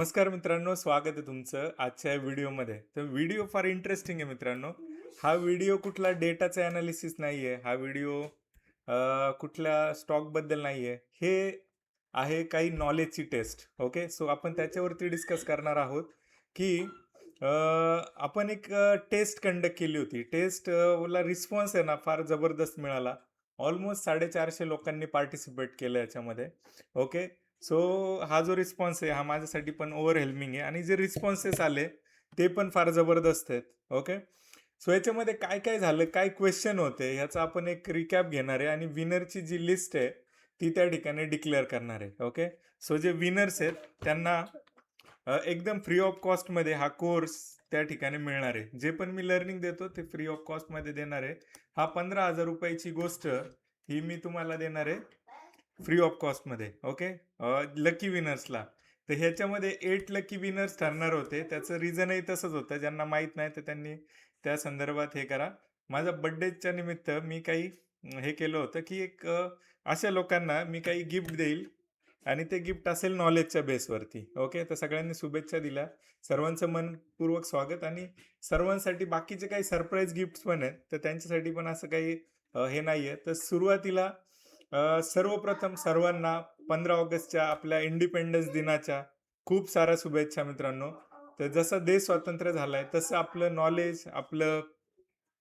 नमस्कार मित्रांनो, स्वागत आहे तुमचं आजच्या व्हिडिओमध्ये. तर व्हिडिओ फार इंटरेस्टिंग आहे मित्रांनो. हा व्हिडिओ कुठला डेटाचा ॲनालिसिस नाही आहे. हा व्हिडिओ कुठल्या स्टॉकबद्दल नाही आहे. हे आहे काही नॉलेजची टेस्ट. ओके, सो आपण त्याच्यावरती डिस्कस करणार आहोत की आपण एक टेस्ट कंडक्ट केली होती. टेस्टला रिस्पॉन्स आहे ना फार जबरदस्त मिळाला. ऑलमोस्ट 450 लोकांनी पार्टिसिपेट केलं याच्यामध्ये. ओके, सो हा जो रिस्पॉन्स आहे हा माझ्यासाठी पण ओव्हरहेल्मिंग आहे आणि जे रिस्पॉन्सेस आले ते पण फार जबरदस्त आहेत. ओके, सो याच्यामध्ये काय काय झालं, काय क्वेश्चन होते ह्याचा आपण एक रिकॅप घेणार आहे आणि विनरची जी लिस्ट आहे ती त्या ठिकाणी डिक्लेअर करणार आहे. ओके, सो जे विनर्स आहेत त्यांना एकदम फ्री ऑफ कॉस्टमध्ये हा कोर्स त्या ठिकाणी मिळणार आहे. जे पण मी लर्निंग देतो ते फ्री ऑफ कॉस्टमध्ये देणार आहे. हा 15,000 रुपयाची गोष्ट ही मी तुम्हाला देणार आहे फ्री ऑफ कॉस्टमध्ये. ओके, लकी विनर्सला. तर ह्याच्यामध्ये 8 लकी विनर्स ठरणार होते. त्याचं रिझनही तसंच होतं. ज्यांना माहीत नाही तर त्यांनी त्या संदर्भात हे करा. माझ्या बड्डेच्या निमित्त मी काही हे केलं होतं की एक अशा लोकांना मी काही गिफ्ट देईल आणि ते गिफ्ट असेल नॉलेजच्या बेसवरती. ओके, तर सगळ्यांनी शुभेच्छा दिल्या. सर्वांचं मनपूर्वक स्वागत आणि सर्वांसाठी बाकीचे काही सरप्राईज गिफ्ट्स पण आहेत. तर त्यांच्यासाठी पण असं काही हे नाही आहे. तर सुरुवातीला सर्वप्रथम सर्वांना 15 ऑगस्टच्या आपल्या इंडिपेंडन्स दिनाच्या खूप साऱ्या शुभेच्छा मित्रांनो. तर जसा देश स्वतंत्र झालाय तसं आपलं नॉलेज, आपलं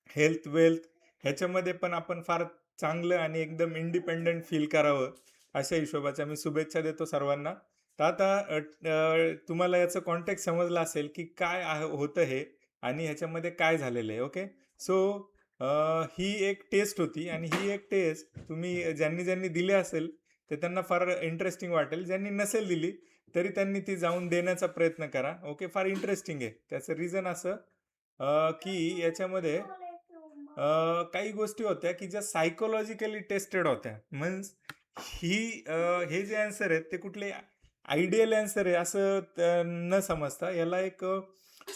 हेल्थ, वेल्थ ह्याच्यामध्ये पण आपण फार चांगलं आणि एकदम इंडिपेंडंट फील करावं, अशा हिशोबाच्या मी शुभेच्छा देतो सर्वांना. तर आता तुम्हाला याचं कॉन्टेक्स्ट समजलं असेल की काय होतं हे आणि ह्याच्यामध्ये काय झालेलं आहे. ओके, सो ही एक टेस्ट होती आणि ही एक टेस्ट तुम्ही ज्यांनी ज्यांनी दिली असेल तर त्यांना फार इंटरेस्टिंग वाटेल. ज्यांनी नसेल दिली तरी त्यांनी ती जाऊन देण्याचा प्रयत्न करा. ओके, फार इंटरेस्टिंग आहे. त्याचं रिझन असं की याच्यामध्ये काही गोष्टी होत्या की ज्या सायकोलॉजिकली टेस्टेड होत्या. मीन्स हे जे आन्सर आहेत ते कुठले आयडियल आन्सर आहे असं न समजता याला एक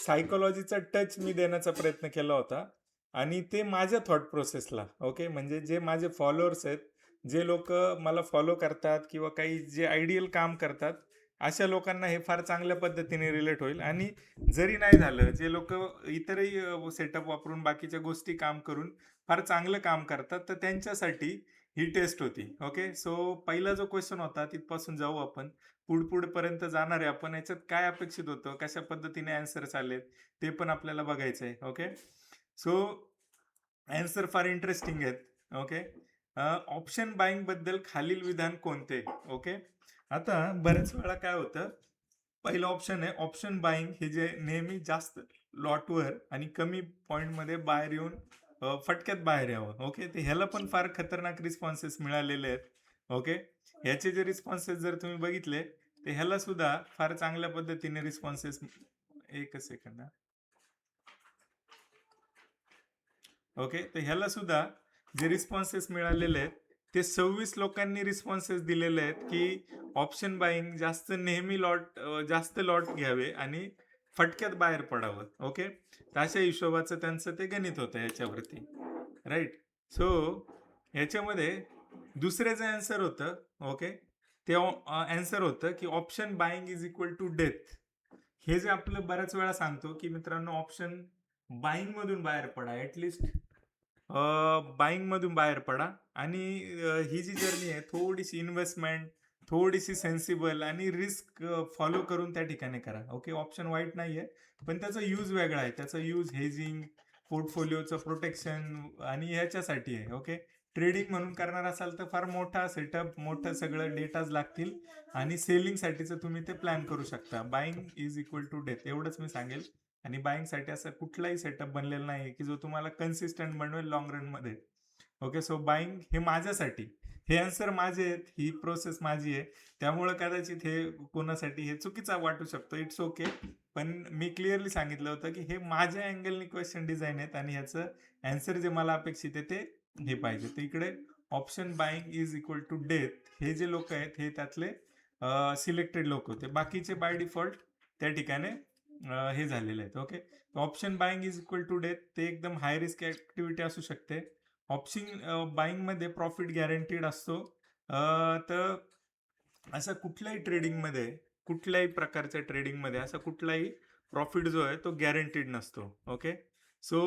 सायकोलॉजीचा टच मी देण्याचा प्रयत्न केला होता आणि ते माझ्या थॉट प्रोसेसला. ओके, म्हणजे जे माझे फॉलोअर्स आहेत, जे लोक मला फॉलो करतात किंवा काही जे आयडियल काम करतात, अशा लोकांना हे फार चांगल्या पद्धतीने रिलेट होईल. आणि जरी नाही झालं, जे लोक इतरही सेटअप वापरून बाकीच्या गोष्टी काम करून फार चांगलं काम करतात, तर त्यांच्यासाठी ही टेस्ट होती. ओके, सो पहिला जो क्वेश्चन होता तिथपासून जाऊ आपण पुढपर्यंत जाणार आहे आपण. याच्यात काय अपेक्षित होतं, कशा पद्धतीने आन्सर्स आलेत ते पण आपल्याला बघायचं आहे. ओके, सो आन्सर फार इंटरेस्टिंग आहेत. ओके, ऑप्शन बाईंग बद्दल खालील विधान कोणते. ओके, आता बऱ्याच वेळा काय होतं, पहिलं ऑप्शन आहे ऑप्शन बाईंग, हे जे नेहमी जास्त लॉटवर आणि कमी पॉईंटमध्ये बाहेर येऊन फटक्यात बाहेर यावं. ओके, तर ह्याला पण फार खतरनाक रिस्पॉन्सेस मिळालेले आहेत. ओके, ह्याचे जे रिस्पॉन्सेस जर तुम्ही बघितले तर ह्याला सुद्धा फार चांगल्या पद्धतीने रिस्पॉन्सेस. एकच सेकंड. ओके, तर ह्याला सुद्धा जे रिस्पॉन्सेस मिळालेले आहेत ते 26 लोकांनी रिस्पॉन्सेस दिलेले आहेत की ऑप्शन बाईंग नेहमी जास्त लॉट घ्यावे आणि फटक्यात बाहेर पडावं. ओके, तर अशा हिशोबाचं त्यांचं ते गणित होतं याच्यावरती. राईट, सो ह्याच्यामध्ये दुसरे जे आन्सर होतं, ओके, ते आन्सर होतं की option buying is equal to death. हे जे आपलं बऱ्याच वेळा सांगतो की मित्रांनो, ऑप्शन बाईंग मधून बाहेर पडा, ऍटलिस्ट बाईंग मधून बाहेर पडा आणि ही जी जर्नी आहे थोडीशी इन्व्हेस्टमेंट, थोडीशी सेन्सिबल आणि रिस्क फॉलो करून त्या ठिकाणी करा. ओके, ऑप्शन वाईट नाहीये, पण त्याचा यूज वेगळा आहे. त्याचा यूज हेजिंग, पोर्टफोलिओचं प्रोटेक्शन आणि ह्याच्यासाठी आहे. ओके, ट्रेडिंग म्हणून करणार असाल तर फार मोठा सेटअप, मोठं सगळं डेटाज लागतील आणि सेलिंगसाठीचं तुम्ही ते प्लॅन करू शकता. Buying is equal to death एवढंच मी सांगेल. आणि बाईंगसाठी असा कुठलाही सेटअप बनलेला नाही की जो तुम्हाला कन्सिस्टंट बनवेल लॉंग रन मध्ये. ओके, सो बाईंग हे माझ्यासाठी, हे आन्सर माझे आहेत, ही प्रोसेस माझी आहे. त्यामुळे कदाचित हे कोणासाठी हे चुकीचा वाटू शकतो. इट्स ओके, पण मी क्लिअरली सांगितलं होतं की हे माझ्या अँगलनी क्वेश्चन डिझाईन आहेत आणि ह्याचं आन्सर जे मला अपेक्षित आहे ते हे पाहिजे. तर इकडे option buying is equal to death हे जे लोक आहेत हे त्यातले सिलेक्टेड लोक होते. बाकीचे बाय डिफॉल्ट त्या ठिकाणी हे झालेले आहेत. Okay, option buying is equal to death ते एकदम हाय रिस्क ऍक्टिव्हिटी असू शकते. ऑप्शन बाईंग मध्ये प्रॉफिट गॅरंटीड असतो. तर असं कुठल्याही ट्रेडिंग मध्ये कुठल्याही प्रकारच्या ट्रेडिंगमध्ये असा कुठलाही प्रॉफिट जो आहे तो गॅरंटीड नसतो. ओके, सो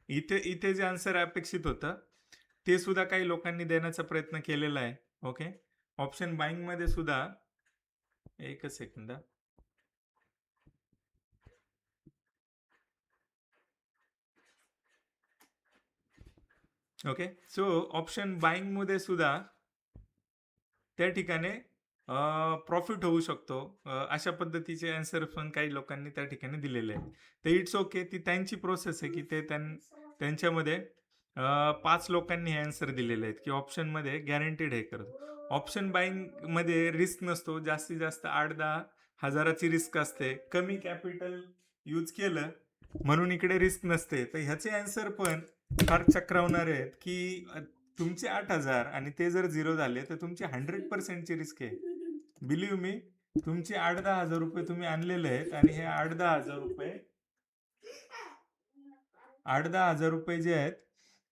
इथे इथे जे आन्सर अपेक्षित होतं ते सुद्धा काही लोकांनी देण्याचा प्रयत्न केलेला आहे. ओके, ऑप्शन बाईंग मध्ये सुद्धा एकच second. Okay, so option buying मध्ये सुद्धा त्या ठिकाणी प्रॉफिट होऊ शकतो अशा पद्धतीचे आन्सर पण काही लोकांनी त्या ठिकाणी दिलेले आहेत. तर इट्स ओके, ती त्यांची प्रोसेस आहे की ते त्यांच्यामध्ये 5 लोकांनी हे आन्सर दिलेले आहेत की ऑप्शन मध्ये गॅरंटीड हे करतो. ऑप्शन बाईंग मध्ये रिस्क नसतो, जास्तीत जास्त 8-10 हजाराची रिस्क असते, कमी कॅपिटल यूज केलं म्हणून इकडे रिस्क नसते. तर ह्याचे आन्सर पण फार चक्रवणारे आहेत की तुमचे 8,000 आणि ते जर झिरो झाले तर तुमची 100%ची रिस्क आहे. बिलीव्ह मी, तुमचे 8-10 हजार रुपये तुम्ही आणलेले आहेत आणि हे 8-10 हजार रुपये 8-10 हजार रुपये जे आहेत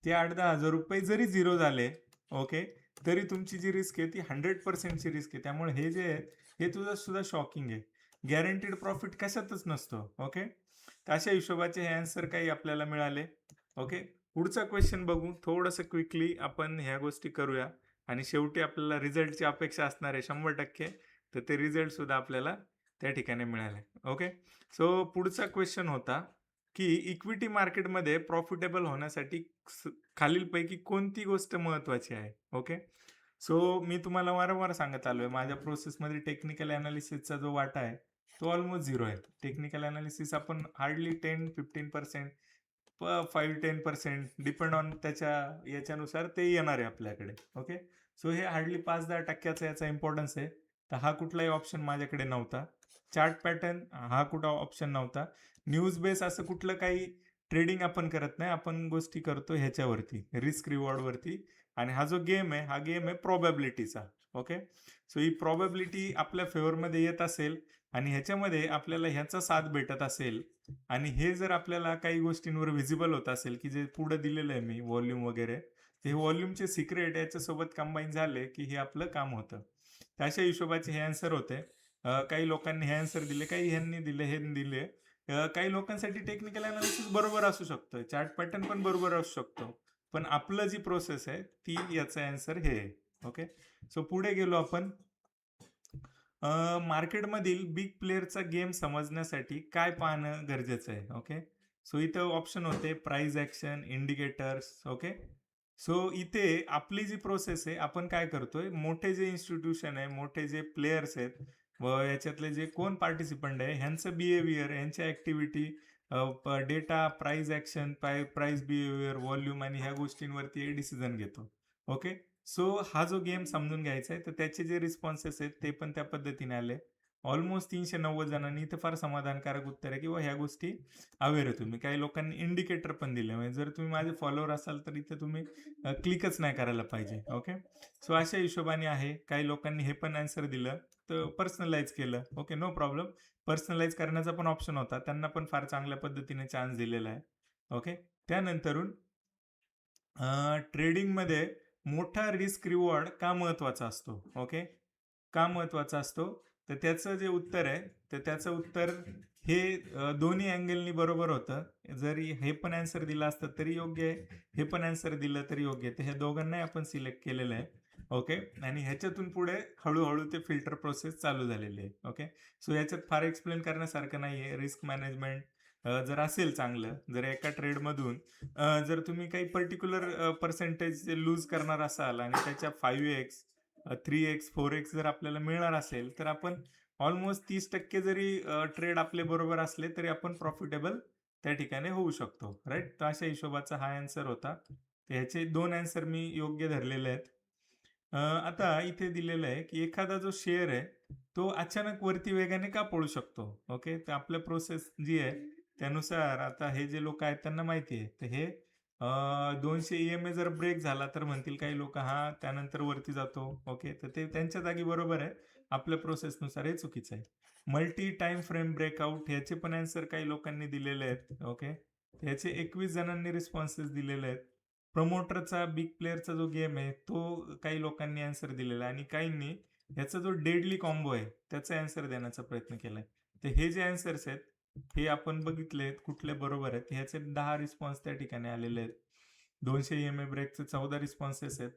ते 8-10 हजार रुपये जरी झिरो झाले, ओके, तरी तुमची जी रिस्क आहे ती 100%ची रिस्क आहे. त्यामुळे हे जे आहे हे तुझं सुद्धा शॉकिंग आहे. गॅरंटीड प्रॉफिट कशातच नसतो. ओके, तर अशा हिशोबाचे हे आन्सर काही आपल्याला मिळाले. ओके, पुढचा क्वेश्चन बघू थोडंसं क्विकली आपण ह्या गोष्टी करूया आणि शेवटी आपल्याला रिझल्टची अपेक्षा असणार आहे 100%. तर ते रिझल्ट सुद्धा आपल्याला त्या ठिकाणी मिळाले. ओके, सो पुढचा क्वेश्चन होता की इक्विटी मार्केटमध्ये प्रॉफिटेबल होण्यासाठी खालीलपैकी कोणती गोष्ट महत्वाची आहे. ओके, सो मी तुम्हाला वारंवार सांगत आलोय माझ्या प्रोसेसमध्ये टेक्निकल अनालिसिसचा जो वाटा आहे तो ऑलमोस्ट झिरो आहे. टेक्निकल अनालिसिस आपण हार्डली 10-15%, 5-10% डिपेंड ऑन त्याच्या याच्यानुसार ते येणार आहे आपल्याकडे. ओके, सो हे हार्डली 5-10% याचा इम्पॉर्टन्स आहे. तर हा कुठलाही ऑप्शन माझ्याकडे नव्हता. चार्ट पॅटर्न हा कुठला ऑप्शन नव्हता. न्यूज बेस असं कुठलं काही ट्रेडिंग आपण करत नाही, आपण गोष्टी करतो ह्याच्यावरती रिस्क रिवॉर्ड वरती. आणि हा जो गेम आहे हा गेम आहे प्रॉबॅबिलिटीचा. ओके, सो ही प्रॉबॅबिलिटी आपल्या फेवरमध्ये येत असेल आणि ह्याच्यामध्ये आपल्याला ह्याचा साथ भेटत असेल आणि हे जर आपल्याला काही गोष्टींवर व्हिजिबल होत असेल की जे पुढे दिलेलं आहे मी व्हॉल्यूम वगैरे, हे व्हॉल्यूमचे सिक्रेट याच्यासोबत कंबाईन झाले की हे आपलं काम होतं. तर अशा हिशोबाचे हे आन्सर होते. काही लोकांनी हे आन्सर दिले, काही ह्यांनी दिले, हे दिले. काही लोकांसाठी टेक्निकल अनालिसिस बरोबर असू शकतं, चार्ट पॅटर्न पण बरोबर असू शकतो, पण आपलं जी प्रोसेस आहे ती याचा आन्सर हे आहे. ओके, सो पुढे गेलो आपण. मार्केटमधील बिग प्लेअरचा गेम समजण्यासाठी काय पाहणं गरजेचं आहे. ओके, सो इथं ऑप्शन होते price action, indicators. Okay, so इथे आपली जी प्रोसेस आहे आपण काय करतोय, मोठे जे इन्स्टिट्यूशन आहे, मोठे जे प्लेयर्स आहेत व याच्यातले जे कोण पार्टिसिपंट आहे ह्यांचं बिहेवियर, यांच्या activity, data, price action, price behaviour, volume आणि ह्या गोष्टींवरती डिसिजन घेतो. ओके, सो हा जो गेम समजून घ्यायचा आहे तर त्याचे जे रिस्पॉन्सेस आहेत ते पण त्या पद्धतीने आले. ऑलमोस्ट 390 जणांनी इथे फार समाधानकारक उत्तर आहे किंवा ह्या गोष्टी अवेअर आहे तुम्ही. काही लोकांनी इंडिकेटर पण दिले, म्हणजे जर तुम्ही माझे फॉलोअर असाल तर इथे तुम्ही क्लिकच नाही करायला पाहिजे. ओके, सो अशा हिशोबाने आहे. काही लोकांनी हे पण आन्सर दिलं तर पर्सनलाइज केलं. Okay, no problem. पर्सनलाइज करण्याचा पण ऑप्शन होता, त्यांना पण फार चांगल्या पद्धतीने चान्स दिलेला आहे. ओके, त्यानंतरून ट्रेडिंगमध्ये मोठा रिस्क रिवॉर्ड का महत्वाचा असतो. ओके, का महत्वाचा असतो, तर त्याचं जे उत्तर आहे तर त्याचं उत्तर हे दोन्ही अँगलनी बरोबर होतं. जरी हे पण आन्सर दिलं असतं तरी योग्य आहे, हे पण आन्सर दिलं तरी योग्य आहे. तर हे दोघांनाही आपण सिलेक्ट केलेलं आहे. ओके, आणि ह्याच्यातून पुढे हळूहळू ते फिल्टर प्रोसेस चालू झालेली आहे. ओके, सो याच्यात फार एक्सप्लेन करण्यासारखं नाही आहे. रिस्क मॅनेजमेंट जर असेल चांगलं, जर एका ट्रेडमधून जर तुम्ही काही पर्टिक्युलर पर्सेंटेज लूज करणार असाल आणि त्याच्या 5x, 3x, 4x जर आपल्याला मिळणार असेल तर आपण ऑलमोस्ट 30% जरी ट्रेड आपले बरोबर असले तरी आपण प्रॉफिटेबल त्या ठिकाणी होऊ शकतो. राईट, तर अशा हिशोबाचा हा आन्सर होता. ह्याचे 2 आन्सर मी योग्य धरलेले आहेत. आता इथे दिलेलं आहे की एखादा जो शेअर आहे तो अचानक वरती वेगाने का पळू शकतो. ओके, तर आपल्या प्रोसेस जी आहे त्यानुसार आता हे जे लोक आहेत त्यांना माहिती आहे. तर हे 200 EMA जर ब्रेक झाला तर म्हणतील काही लोक हा त्यानंतर वरती जातो. ओके, तर ते त्यांच्या जागी बरोबर आहे, आपल्या प्रोसेसनुसार हे चुकीचं आहे. मल्टी टाइम फ्रेम ब्रेकआउट ह्याचे पण आन्सर काही लोकांनी दिलेले आहेत. ओके, ह्याचे 21 जणांनी रिस्पॉन्सेस दिलेले आहेत. प्रमोटरचा बिग प्लेअरचा जो गेम आहे तो काही लोकांनी आन्सर दिलेला आहे आणि काहींनी ह्याचा जो डेडली कॉम्बो आहे त्याचा आन्सर देण्याचा प्रयत्न केलाय. तर हे जे आन्सर्स आहेत हे आपण बघितलेत कुठले बरोबर आहेत. ह्याचे 10 रिस्पॉन्स त्या ठिकाणी आलेले आहेत. 200 EMA ब्रेकचे 14 रिस्पॉन्सेस आहेत.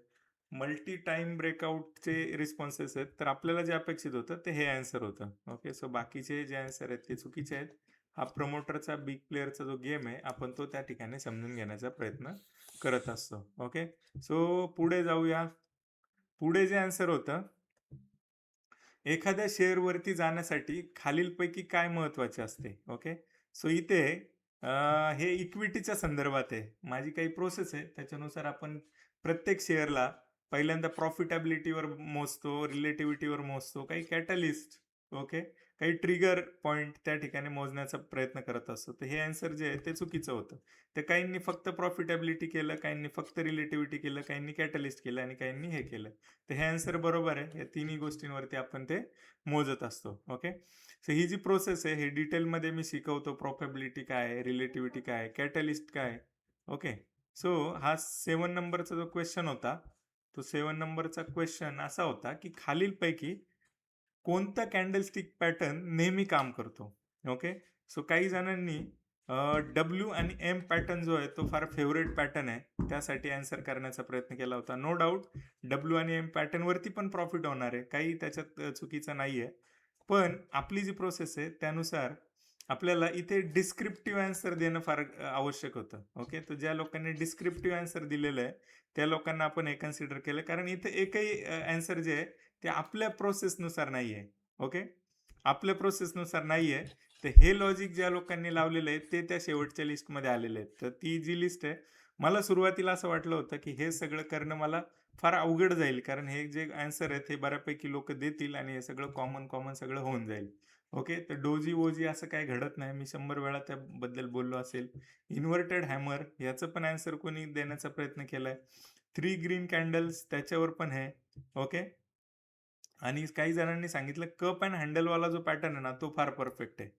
मल्टी टाइम ब्रेकआउटचे रिस्पॉन्सेस आहेत. तर आपल्याला जे अपेक्षित होतं ते हे आन्सर होतं. ओके, सो बाकीचे जे आन्सर आहेत ते चुकीचे आहेत. हा प्रमोटरचा बिग प्लेअरचा जो गेम आहे आपण तो त्या ठिकाणी समजून घेण्याचा प्रयत्न करत असतो. ओके, सो पुढे जाऊया. पुढे जे आन्सर होतं, एखाद्या शेअरवरती जाण्यासाठी खालीलपैकी काय महत्वाचे असते. ओके, सो इथे हे इक्विटीच्या संदर्भात आहे. माझी काही प्रोसेस आहे त्याच्यानुसार आपण प्रत्येक शेअरला पहिल्यांदा प्रॉफिटेबिलिटीवर मोजतो, रिलेटिव्हिटीवर मोजतो, काही कॅटलिस्ट, ओके, काही ट्रिगर पॉइंट त्या ठिकाणी मोजण्याचा प्रयत्न करत असतो. तर हे आन्सर जे आहे ते चुकीचं होतं. तर काहींनी फक्त प्रॉफिटेबिलिटी केलं, काहींनी फक्त रिलेटिव्हिटी केलं, काहींनी कॅटलिस्ट केलं आणि काहींनी हे केलं. तर हे आन्सर बरोबर आहे. या तिन्ही गोष्टींवरती आपण ते मोजत असतो. ओके, सो ही जी प्रोसेस आहे हे डिटेलमध्ये मी शिकवतो. प्रॉफिटेबिलिटी काय आहे, रिलेटिव्हिटी काय आहे, कॅटलिस्ट काय आहे. ओके, सो हा 7 नंबरचा जो क्वेश्चन होता तो 7 नंबरचा क्वेश्चन असा होता की खालीलपैकी कोणता कॅन्डलस्टिक पॅटर्न नेहमी काम करतो. ओके, सो काही जणांनी डब्ल्यू आणि एम पॅटर्न जो आहे तो फार फेवरेट पॅटर्न आहे त्यासाठी आन्सर करण्याचा प्रयत्न केला होता. नो डाऊट डब्ल्यू आणि एम पॅटर्न वरती पण प्रॉफिट होणार आहे, काही त्याच्यात चुकीचं नाहीये. पण आपली जी प्रोसेस आहे त्यानुसार आपल्याला इथे डिस्क्रिप्टिव्ह आन्सर देणं फार आवश्यक होतं. ओके, तर ज्या लोकांनी डिस्क्रिप्टिव्ह आन्सर दिलेलं आहे त्या लोकांना आपण हे कन्सिडर केलं, कारण इथे एकही आन्सर जे आहे ते आपल्या प्रोसेसनुसार नाहीये. ओके, आपल्या प्रोसेसनुसार नाहीये. तर हे लॉजिक ज्या लोकांनी लावलेलं आहे ते त्या शेवटच्या लिस्टमध्ये आलेले आहेत. तर ती जी लिस्ट आहे, मला सुरुवातीला असं वाटलं होतं की हे सगळं करणं मला फार अवघड जाईल, कारण हे जे आन्सर आहेत हे बऱ्यापैकी लोक देतील आणि हे सगळं कॉमन कॉमन सगळं होऊन जाईल. ओके, तर डोजी वोजी असं काही घडत नाही. मी 100 वेळा त्याबद्दल बोललो असेल. इन्व्हर्टेड हॅमर याचं पण आन्सर कोणी देण्याचा प्रयत्न केलाय. 3 ग्रीन कॅन्डल्स त्याच्यावर पण आहे. ओके, आणि काही जणांनी सांगितलं कप अँड हँडलवाला जो पॅटर्न आहे ना तो फार परफेक्ट आहे.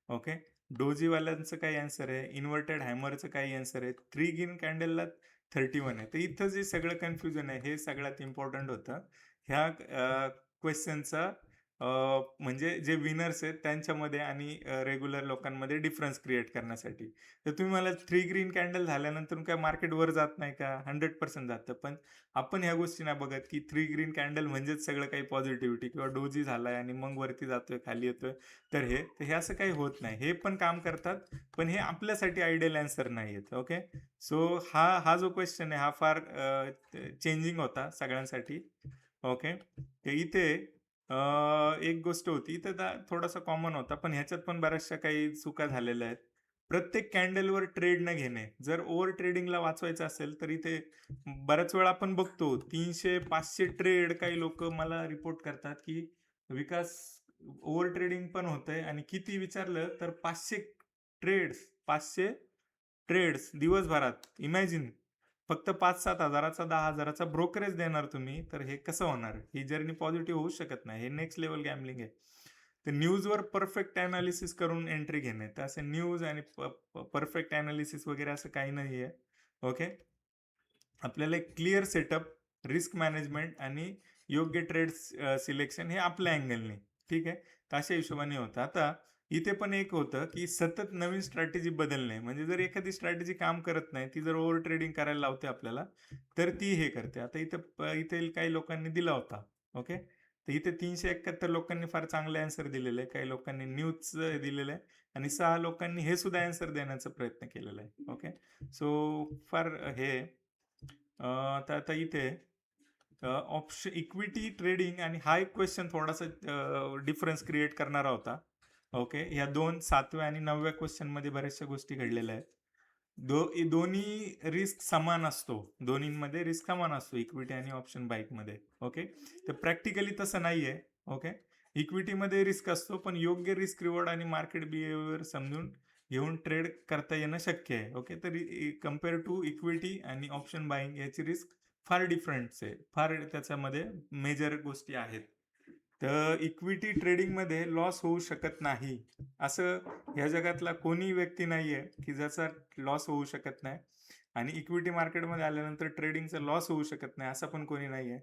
ओके, डोजीवाल्यांचं काही आन्सर आहे, इन्व्हर्टेड हॅमरचं काही आन्सर आहे, 3 ग्रीन कॅन्डलला 31 आहे. तर इथं जे सगळं कन्फ्युजन आहे हे सगळ्यात इम्पॉर्टंट होतं ह्या क्वेश्चनचा. म्हणजे जे विनर्स आहेत त्यांच्यामध्ये आणि रेग्युलर लोकांमध्ये डिफरन्स क्रिएट करण्यासाठी. तर तुम्ही मला 3 ग्रीन कॅन्डल झाल्यानंतर काय मार्केट वर जात नाही का? 100% जातं. पण आपण ह्या गोष्टी नाही बघत की 3 ग्रीन कॅन्डल म्हणजेच सगळं काही पॉझिटिव्हिटी किंवा डोजी झालाय आणि मग वरती जातोय, खाली येतोय. तर हे असं काही होत नाही. हे पण काम करतात, पण हे आपल्यासाठी आयडियल आन्सर नाही आहेत. ओके, सो हा जो क्वेश्चन आहे हा फार चेंजिंग होता सगळ्यांसाठी. ओके, तर इथे एक गोष्ट होती तर थोडासा कॉमन होता, पण ह्याच्यात पण बऱ्याचशा काही चुका झालेल्या आहेत. प्रत्येक कॅन्डलवर ट्रेड न घेणे. जर ओव्हर ट्रेडिंगला वाचवायचं असेल तर इथे बऱ्याच वेळा आपण बघतो 300-500 ट्रेड काही लोक मला रिपोर्ट करतात की विकास ओव्हर ट्रेडिंग पण होतंय आणि किती विचारलं तर 500 ट्रेड्स दिवसभरात. इमॅजिन, फक्त 5-7 हजाराचा 10,000चा ब्रोकरेज देणार तुम्ही, तर हे कसं होणार? ही जर्नी पॉझिटिव्ह होऊ शकत नाही. हे नेक्स्ट लेवल गॅमलिंग आहे. तर न्यूजवर परफेक्ट अनालिसिस करून एंट्री घेणे. तर असं न्यूज आणि परफेक्ट अनालिसिस वगैरे असं काही नाहीये. ओके, आपल्याला एक क्लिअर सेटअप, रिस्क मॅनेजमेंट आणि योग्य ट्रेड सिलेक्शन हे आपल्या अँगलने, ठीक आहे, तर अशा हिशोबाने होतं. आता इथे पण एक होतं की सतत नवीन स्ट्रॅटेजी बदलणे. म्हणजे जर एखादी स्ट्रॅटेजी काम करत नाही, ती जर ओव्हर ट्रेडिंग करायला लावते आपल्याला, तर ती हे करते. आता इथे काही लोकांनी दिला होता. ओके, तर इथे 371 लोकांनी फार चांगले आन्सर दिलेले आहे. काही लोकांनी न्यूजचं दिलेलं आहे आणि 6 लोकांनी हे सुद्धा आन्सर देण्याचा प्रयत्न केलेला आहे. ओके, सो फार हे तर आता इथे ऑप्शन इक्विटी ट्रेडिंग आणि हा एक क्वेश्चन थोडासा डिफरन्स क्रिएट करणारा होता. ओके, ह्या 7व्या आणि 9व्या क्वेश्चन मध्ये बऱ्याचशा गोष्टी घडलेल्या आहेत. दोन्ही रिस्क समान असतो, दोन्हीमध्ये रिस्क समान असतो इक्विटी आणि ऑप्शन बाईक मध्ये. ओके, तर प्रॅक्टिकली तसं नाहीये. ओके, इक्विटीमध्ये रिस्क असतो, पण योग्य रिस्क रिवॉर्ड आणि मार्केट बिहेवियर समजून घेऊन ट्रेड करता येणं शक्य आहे. ओके, तर कम्पेअर टू इक्विटी आणि ऑप्शन बाईंग याची रिस्क फार डिफरंट आहे. फार त्याच्यामध्ये मेजर गोष्टी आहेत. तर इक्विटी ट्रेडिंगमध्ये लॉस होऊ शकत नाही असं ह्या जगातला कोणी व्यक्ती नाहीये की ज्याचा लॉस होऊ शकत नाही. आणि इक्विटी मार्केटमध्ये आल्यानंतर ट्रेडिंगचा लॉस होऊ शकत नाही असं पण कोणी नाही आहे.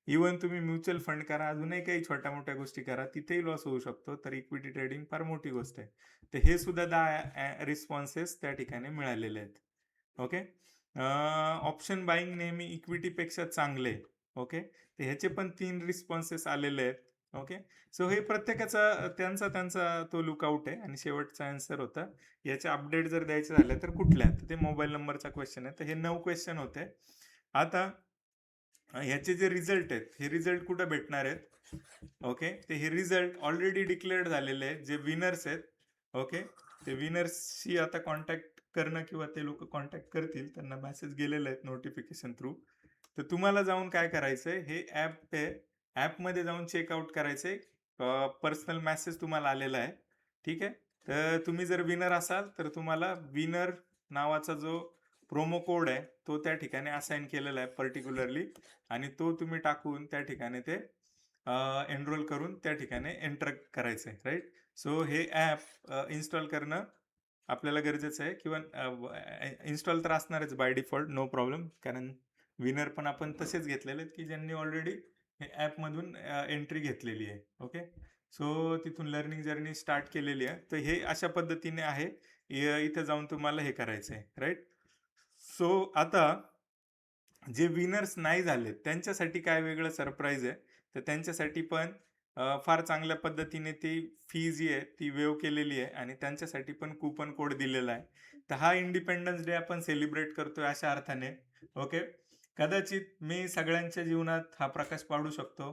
इवन तुम्ही म्युच्युअल फंड करा, अजूनही काही छोट्या मोठ्या गोष्टी करा, तिथेही लॉस होऊ शकतो. तर इक्विटी ट्रेडिंग फार मोठी गोष्ट आहे. तर हे सुद्धा 10 रिस्पॉन्सेस त्या ठिकाणी मिळालेले आहेत. ओके. ऑप्शन बाईंग नेहमी इक्विटीपेक्षा चांगले. ओके. तर ह्याचे पण 3 रिस्पॉन्सेस आलेले आहेत. ओके. सो हे प्रत्येकाचा त्यांचा त्यांचा तो लुकआउट आहे. आणि शेवटचा आन्सर होता, याचे अपडेट जर द्यायचे झाले तर कुठल्या? तर ते मोबाईल नंबरचा क्वेश्चन आहे. तर हे 9 क्वेश्चन होते. आता ह्याचे जे रिझल्ट आहेत, हे रिझल्ट कुठं भेटणार आहेत? ओके. ते हे रिझल्ट ऑलरेडी डिक्लेअर्ड झालेले आहेत. जे विनर्स आहेत, ओके, ते विनर्सशी आता कॉन्टॅक्ट करणं किंवा ते लोक कॉन्टॅक्ट करतील, त्यांना मेसेज गेलेले आहेत नोटिफिकेशन थ्रू. तर तुम्हाला जाऊन काय करायचंय, हे ॲप आहे, ॲपमध्ये जाऊन चेकआउट करायचंय. पर्सनल मेसेज तुम्हाला आलेला आहे. ठीक आहे. तर तुम्ही जर विनर असाल तर तुम्हाला विनर नावाचा जो प्रोमो कोड आहे तो त्या ठिकाणी असाइन केलेला आहे पर्टिक्युलरली, आणि तो तुम्ही टाकून त्या ठिकाणी ते एनरोल करून त्या ठिकाणी एंटर करायचं आहे. राईट. सो हे ॲप इन्स्टॉल करणं आपल्याला गरजेचं आहे, किंवा इन्स्टॉल तर असणारच बाय डिफॉल्ट, नो प्रॉब्लेम. कारण विनर पण आपण तसेच घेतलेले आहेत की ज्यांनी ऑलरेडी हे ॲपमधून एंट्री घेतलेली आहे. ओके. सो तिथून लर्निंग जर्नी स्टार्ट केलेली आहे. तर हे अशा पद्धतीने आहे. इथं जाऊन तुम्हाला हे करायचं आहे. राईट. सो आता जे विनर्स नाही झाले त्यांच्यासाठी काय वेगळं सरप्राईज आहे, तर त्यांच्यासाठी पण फार चांगल्या पद्धतीने ती फी जी आहे ती वेव केलेली आहे, आणि त्यांच्यासाठी पण कूपन कोड दिलेला आहे. तर हा इंडिपेंडन्स डे आपण सेलिब्रेट करतोय अशा अर्थाने. ओके. कदाचित मी सगळ्यांच्या जीवनात हा प्रकाश पाडू शकतो.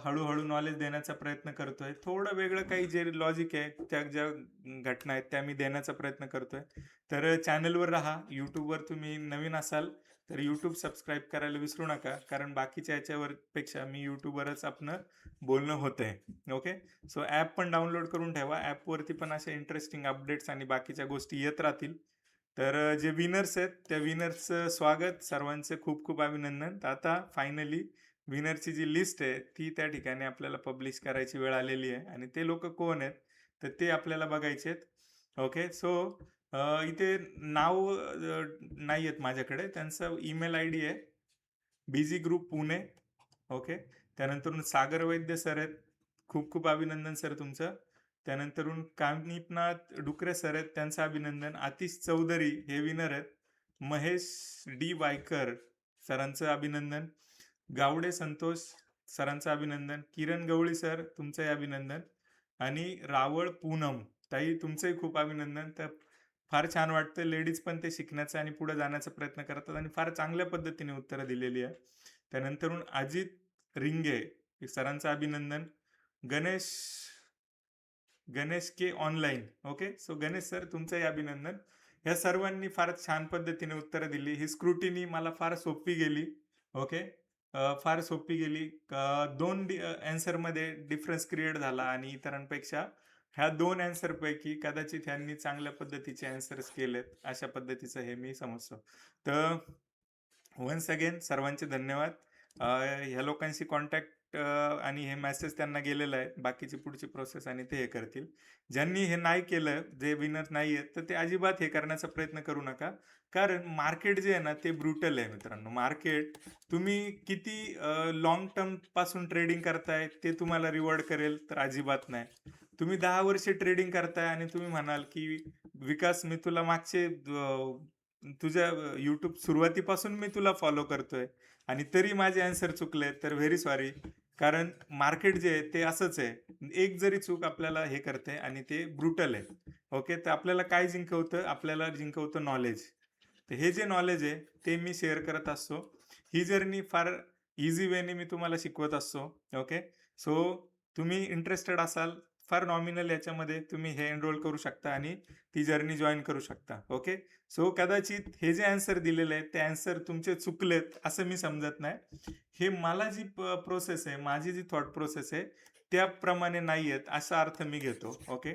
हळूहळू नॉलेज देण्याचा प्रयत्न करतोय. थोडं वेगळं काही जे लॉजिक आहे, त्या ज्या घटना आहेत त्या मी देण्याचा प्रयत्न करतोय. तर चॅनलवर राहा. यूट्यूबवर तुम्ही नवीन असाल तर यूट्यूब सबस्क्राईब करायला विसरू नका, कारण बाकीच्या याच्यावर पेक्षा मी यूट्यूबवरच आपलं बोलणं होतंय. ओके. सो ॲप पण डाउनलोड करून ठेवा. ॲपवरती पण अशा इंटरेस्टिंग अपडेट्स आणि बाकीच्या गोष्टी येत राहतील. तर जे विनर्स आहेत त्या विनर्सचं स्वागत, सर्वांचे खूप खूप अभिनंदन. तर आता फायनली विनरची जी लिस्ट आहे ती त्या ठिकाणी आपल्याला पब्लिश करायची वेळ आलेली आहे, आणि ते लोक कोण आहेत तर ते आपल्याला बघायचे आहेत. ओके. सो इथे नाव नाही आहेत माझ्याकडे. त्यांचा ईमेल आय डी आहे बीजी ग्रुप पुणे. ओके. त्यानंतरून सागर वैद्य सर आहेत, खूप खूप अभिनंदन सर तुमचं. त्यानंतरून कानिपनाथ डुकरे सर आहेत, त्यांचं अभिनंदन. आतिश चौधरी हे विनर आहेत. महेश डी वायकर सरांचं अभिनंदन. गावडे संतोष सरांचं अभिनंदन. किरण गवळी सर तुमचंही अभिनंदन. आणि रावळ पूनम ताई तुमचंही खूप अभिनंदन. तर फार छान वाटतं, लेडीज पण ते शिकण्याचा आणि पुढे जाण्याचा प्रयत्न करतात, आणि फार चांगल्या पद्धतीने उत्तरं दिलेली आहे. त्यानंतरून अजित रिंगे सरांचं अभिनंदन. Ganesh Ganesh K online. Okay. So Ganesh sir तुमचंही अभिनंदन. या सर्वांनी फार छान पद्धतीने उत्तरं दिली. ही स्क्रुटिनी मला फार सोपी गेली. ओके. फार सोपी गेली. 2 ॲन्सरमध्ये डिफरन्स क्रिएट झाला, आणि इतरांपेक्षा ह्या 2 ॲन्सरपैकी कदाचित ह्यांनी चांगल्या पद्धतीचे ॲन्सर्स केलेत, अशा पद्धतीचं हे मी समजतो. तर वन्स अगेन सर्वांचे धन्यवाद. ह्या लोकांशी कॉन्टॅक्ट आणि हे मेसेज त्यांना गेलेला आहे, बाकीची पुढची प्रोसेस, आणि ते हे करतील. ज्यांनी हे नाही केलं, जे विनर नाही आहेत, तर ते अजिबात हे करण्याचा प्रयत्न करू नका. कारण मार्केट जे आहे ना ते ब्रुटल आहे मित्रांनो. मार्केट तुम्ही किती लाँग टर्म पासून ट्रेडिंग करताय ते तुम्हाला रिवॉर्ड करेल तर अजिबात नाही. तुम्ही 10 वर्ष ट्रेडिंग करताय आणि तुम्ही म्हणाल की विकास मी तुला मागचे तुझ्या यूट्यूब सुरुवातीपासून मी तुला फॉलो करतोय आणि तरी माझे आन्सर चुकले, तर व्हेरी सॉरी. कारण मार्केट जे आहे ते असंच आहे. एक जरी चूक आपल्याला हे करते आणि ते ब्रुटल आहे. ओके. तर आपल्याला काय जिंकवतं? आपल्याला जिंकवतं नॉलेज. तर हे जे नॉलेज आहे ते मी शेअर करत असतो. ही जर्नी फार इझी वेने मी तुम्हाला शिकवत असतो. ओके. सो तुम्ही इंटरेस्टेड असाल, फार नॉमिनल याच्यामध्ये तुम्ही हे एनरोल करू शकता आणि ती जर्नी जॉईन करू शकता. ओके. सो कदाचित हे जे आन्सर दिलेले आहेत ते आन्सर तुमचे चुकलेत असं मी समजत नाही. हे मला जी प्रोसेस आहे, माझी जी थॉट प्रोसेस आहे त्याप्रमाणे नाही आहेत असा अर्थ मी घेतो. ओके.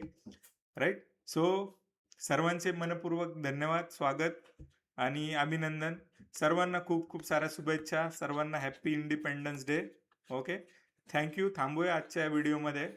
राईट. सो सर्वांचे मनपूर्वक धन्यवाद, स्वागत आणि अभिनंदन. सर्वांना खूप खूप साऱ्या शुभेच्छा. सर्वांना happy independence day. Okay. Thank you. थांबूया आजच्या व्हिडिओमध्ये.